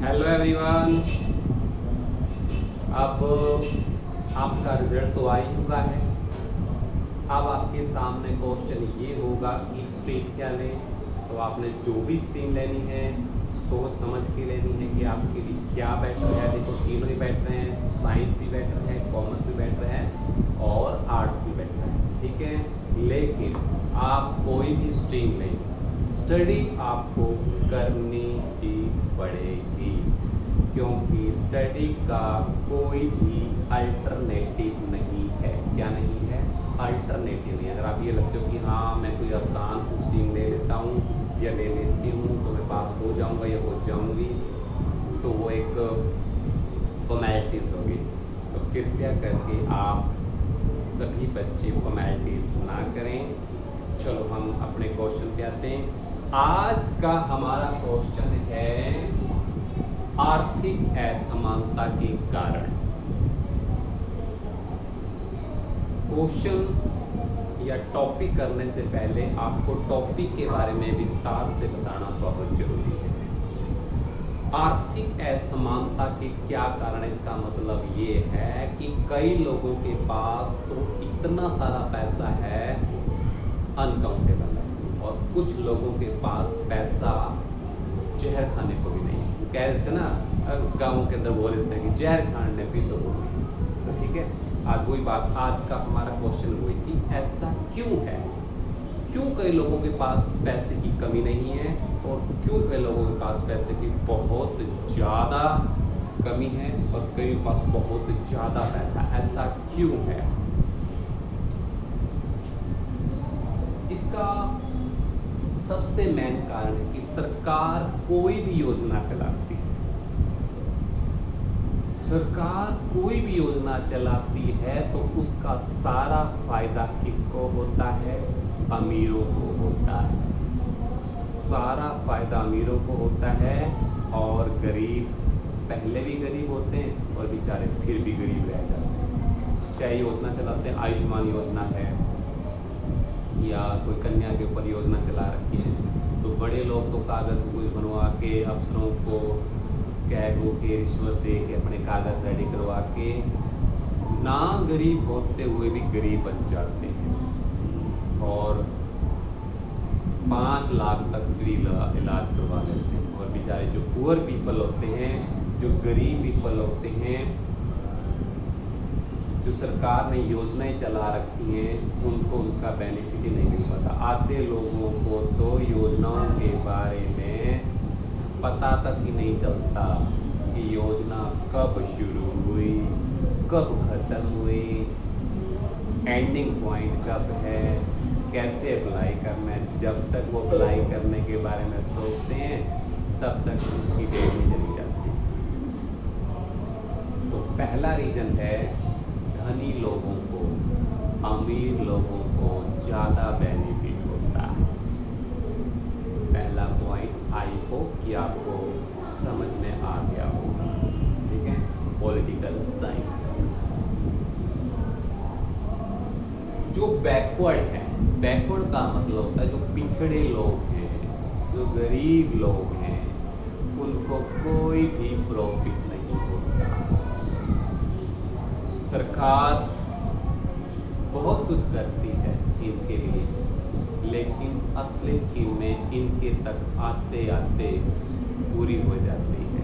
Hello everyone. अब आपका result तो आ ही चुका है। अब आपके सामने क्वेश्चन ये होगा कि स्ट्रीम क्या लें। तो आपने जो भी स्ट्रीम लेनी है सोच समझ के लेनी है कि आपके लिए क्या बेटर है। देखो तीनों ही बेटर हैं, साइंस भी बेटर है, कॉमर्स भी बेटर है और आर्ट्स भी बेटर है, ठीक है। लेकिन आप कोई भी स्ट्रीम लें, स्टडी आपको करनी ही पड़ेगी, क्योंकि स्टडी का कोई भी अल्टरनेटिव नहीं है। क्या नहीं है? अल्टरनेटिव नहीं। अगर आप ये लगते हो कि हाँ मैं कोई आसान सी स्ट्रीम ले लेता हूँ या ले लेती हूँ तो मैं पास हो जाऊँगा या हो जाऊँगी, तो वो एक फॉर्मेलिटीज़ होगी। तो कृपया करके आप सभी बच्चे फॉर्मेलिटीज़ ना करें। चलो हम अपने क्वेश्चन पे आते हैं। आज का हमारा क्वेश्चन है आर्थिक असमानता के कारण। क्वेश्चन या टॉपिक करने से पहले आपको टॉपिक के बारे में विस्तार से बताना बहुत जरूरी है। आर्थिक असमानता के क्या कारण? इसका मतलब ये है कि कई लोगों के पास तो इतना सारा पैसा है अनकाउंटेबल है, और कुछ लोगों के पास पैसा जहर खाने को भी नहीं है। कह देते ना, गाँव के अंदर बोल देते हैं कि जहर खाने पीसो। तो ठीक है, आज वही बात, आज का हमारा क्वेश्चन वही कि ऐसा क्यों है, क्यों कई लोगों के पास पैसे की कमी नहीं है और क्यों कई लोगों के पास पैसे की बहुत ज़्यादा कमी है और कई के पास बहुत ज़्यादा पैसा। ऐसा क्यों है? इसका सबसे मेन कारण है कि सरकार कोई भी योजना चलाती है, सरकार कोई भी योजना चलाती है तो उसका सारा फायदा किसको होता है? अमीरों को होता है। सारा फायदा अमीरों को होता है और गरीब पहले भी गरीब होते हैं और बेचारे फिर भी गरीब रह जाते हैं। चाहे योजना चलाते हैं, आयुष्मान योजना है या कोई कन्या के ऊपर योजना चला रखी है, तो बड़े लोग तो कागज़ कुछ बनवा के अफसरों को कह गो के रिश्वत दे के अपने कागज़ रेडी करवा के ना गरीब होते हुए भी गरीब बन जाते हैं और 5 लाख तक फ्री इलाज करवा लेते हैं। और बेचारे जो पुअर पीपल होते हैं, जो गरीब पीपल होते हैं, जो सरकार ने योजनाएं चला रखी हैं, उनको उनका बेनिफिट ही नहीं मिल पाता। आधे लोगों को तो योजनाओं के बारे में पता तक ही नहीं चलता कि योजना कब शुरू हुई, कब खत्म हुई, एंडिंग पॉइंट कब है, कैसे अप्लाई करना है। जब तक वो अप्लाई करने के बारे में सोचते हैं तब तक उसकी डेट ही चली जाती है। तो पहला रीज़न है धनी लोगों को, अमीर लोगों को ज़्यादा बेनिफिट होता है। पहला पॉइंट आई होप कि आपको समझ में आ गया होगा, ठीक है। पॉलिटिकल साइंस जो बैकवर्ड है, बैकवर्ड का मतलब होता है जो पिछड़े लोग हैं, जो गरीब लोग हैं, उनको कोई भी प्रॉफिट नहीं होता। सरकार बहुत कुछ करती है इनके लिए, लेकिन असली स्कीमें इनके तक आते आते पूरी हो जाती है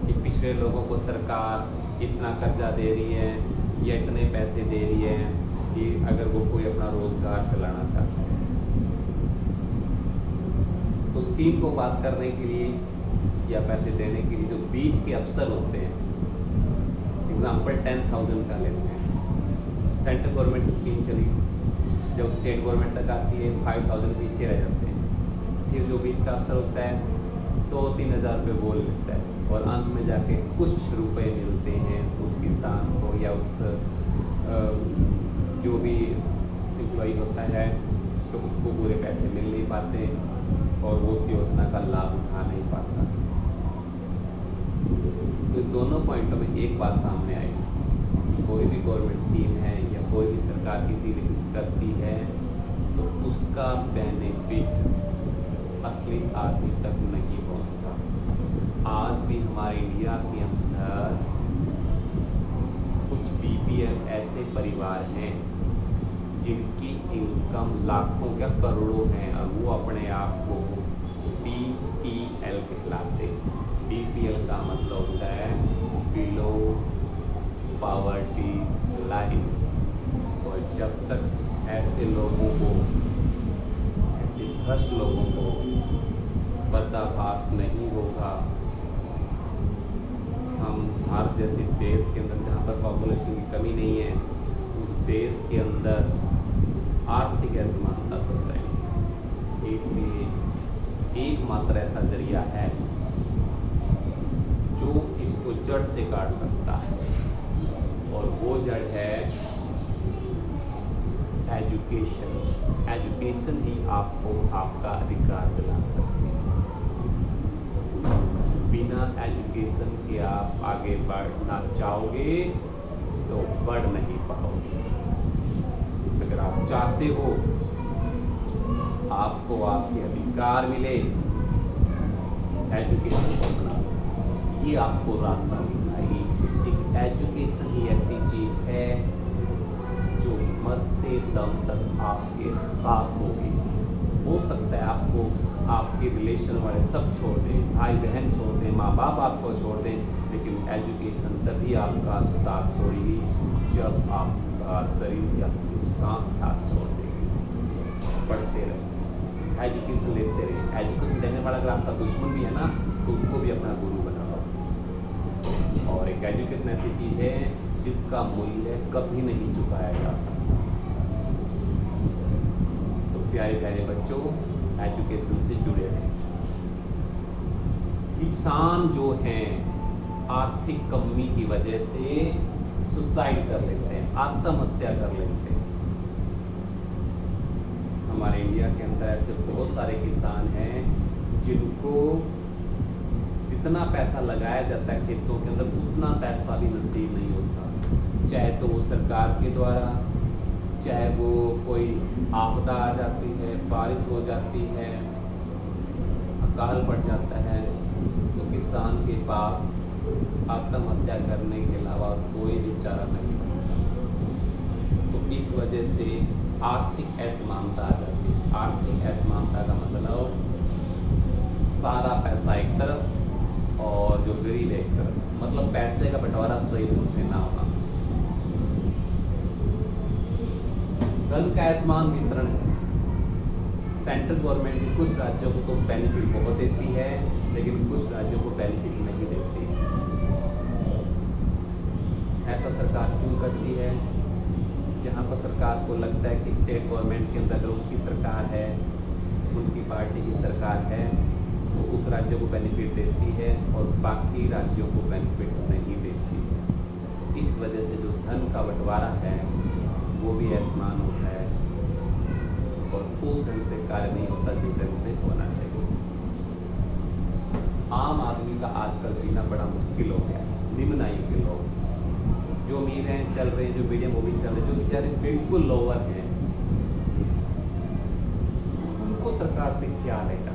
कि पिछड़े लोगों को सरकार इतना कर्जा दे रही है या इतने पैसे दे रही है कि अगर वो कोई अपना रोज़गार चलाना चाहता है तो स्कीम को पास करने के लिए या पैसे देने के लिए जो बीच के अफसर होते हैं, एग्जाम्पल 10,000 का लेते हैं, सेंट्रल गवर्नमेंट से स्कीम चली, जब स्टेट गवर्नमेंट तक आती है 5,000 पीछे रह जाते हैं। फिर जो बीच का अफसर होता है 2-3 हज़ार रुपये बोल लेता है और अंत में जाके कुछ रुपए मिलते हैं उस किसान को या उस जो भी एम्प्लॉई होता है, तो उसको पूरे पैसे मिल नहीं पाते और वो उस योजना का लाभ उठा नहीं पाता। तो दोनों पॉइंटों में एक बात सामने आई कि कोई भी गवर्नमेंट स्कीम है या कोई भी सरकार किसी भी कुछ करती है तो उसका बेनिफिट असली आदमी तक नहीं पहुंचता। परिवार हैं जिनकी इनकम लाखों या करोड़ों हैं और वो अपने आप को BPL कहलाते हैं। BPL का मतलब होता है बिलो पॉवर्टी लाइन। और जब तक ऐसे लोगों को, ऐसे भ्रष्ट लोगों को पर्दाफाश नहीं होगा, हम भारत जैसे देश के अंदर जहाँ पर पॉपुलेशन की कमी नहीं है, उस देश के अंदर आर्थिक असमानता बढ़ रही है। इसलिए एकमात्र ऐसा जरिया है जो इसको जड़ से काट सकता है, और वो जड़ है एजुकेशन। एजुकेशन ही आपको आपका अधिकार दिला सकती है। बिना एजुकेशन के आप आगे बढ़ना चाहोगे तो बढ़ नहीं पाओगे। अगर आप चाहते हो आपको आपके अधिकार मिले, एजुकेशन को अपनाओ, ये आपको रास्ता दिखाएगी। एक एजुकेशन ही ऐसी चीज है जो मरते दम तक आपके साथ होगी। हो सकता है आपको आपके रिलेशन वाले सब छोड़ दें, भाई बहन छोड़ दें, माँ बाप आपको छोड़ दें, लेकिन एजुकेशन तभी आपका साथ छोड़ेगी जब आपका शरीर से आपकी सांस साथ छोड़ देगी। पढ़ते रहे, एजुकेशन लेते रहे। एजुकेशन देने वाला अगर आपका दुश्मन भी है ना, तो उसको भी अपना गुरु बनाओ। और एक एजुकेशन ऐसी चीज़ है जिसका मूल्य कभी नहीं चुकाया जा सकता। तो प्यारे प्यारे बच्चों, एजुकेशन से जुड़े रहें। किसान जो हैं आर्थिक कमी की वजह से सुसाइड कर लेते हैं, आत्महत्या कर लेते हैं। हमारे इंडिया के अंदर ऐसे बहुत सारे किसान हैं जिनको जितना पैसा लगाया जाता है खेतों के अंदर उतना पैसा भी नसीब नहीं होता। चाहे तो वो सरकार के द्वारा, चाहे वो कोई आपदा आ जाती है, बारिश हो जाती है, अकाल पड़ जाता है, तो किसान के पास आत्महत्या करने के अलावा कोई भी चारा नहीं बचता। तो इस वजह से आर्थिक असमानता आ जाती है। आर्थिक असमानता का मतलब सारा पैसा एक तरफ और जो गरीब एक तरफ, मतलब पैसे का बंटवारा सही ढंग से ना होना। धन का असमान वितरण है। सेंट्रल गवर्नमेंट भी कुछ राज्यों को तो बेनिफिट बहुत देती है, लेकिन कुछ राज्यों को बेनिफिट नहीं देती। ऐसा सरकार क्यों करती है? जहाँ पर सरकार को लगता है कि स्टेट गवर्नमेंट के अंदर उनकी सरकार है, उनकी पार्टी की सरकार है, तो उस राज्य को बेनिफिट देती है और बाकी राज्यों को बेनिफिट नहीं देती है। इस वजह से जो धन का बंटवारा है वो भी असमान होता है और उस ढंग से कार्य नहीं होता जिस ढंग से होना चाहिए। आम आदमी का आजकल जीना बड़ा मुश्किल हो गया है। निम्न आयु के लोग जो अमीर हैं चल रहे हैं, जो मीडियम वो भी चल रहे हैं, जो बेचारे बिल्कुल लोअर हैं, उनको सरकार से क्या लेगा?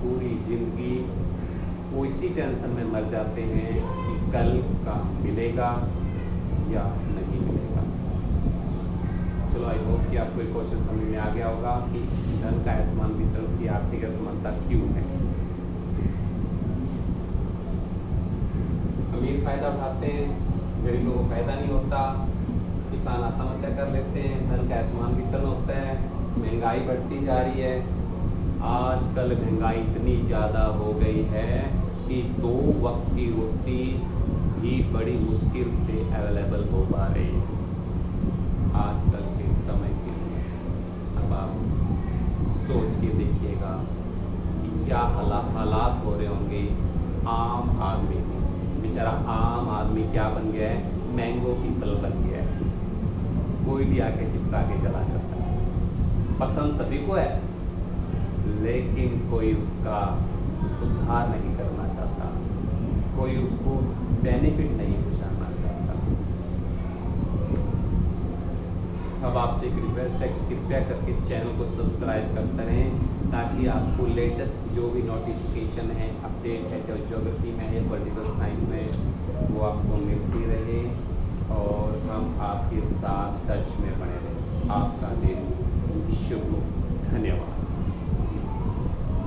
पूरी जिंदगी वो इसी टेंशन में मर जाते हैं कि कल काम मिलेगा या नहीं मिलेगा। चलो आई होप कि आपको एक क्वेश्चन समझ में आ गया होगा कि धन का असमान वितरण से आर्थिक असमानता क्यों है। अमीर फायदा उठाते हैं, गरीबों को फायदा नहीं होता, किसान आत्महत्या कर लेते हैं, धन का असमान वितरण होता है, महंगाई बढ़ती जा रही है। आजकल महंगाई इतनी ज़्यादा हो गई है कि 2 वक्त की रोटी भी बड़ी मुश्किल से अवेलेबल हो पा रही है आजकल के समय के लिए। अब आप सोच के देखिएगा कि क्या हालात हो रहे होंगे आम आदमी के। बेचारा आम आदमी क्या बन गया है? मैंगो पीपल बन गया है। कोई भी आके चिपका के चला जाता है। पसंद सभी को है, लेकिन कोई उसका उद्धार नहीं करना चाहता, कोई उसको बेनिफिट नहीं पहुँचाना चाहता। अब आपसे एक रिक्वेस्ट है कि कृपया करके चैनल को सब्सक्राइब करते रहें ताकि आपको लेटेस्ट जो भी नोटिफिकेशन है, अपडेट है, चाहे ज्योग्राफी में है, पॉलिटिकल साइंस में, वो आपको मिलती रहे। और हम हम आपके साथ टच में बने रहें। आपका दिन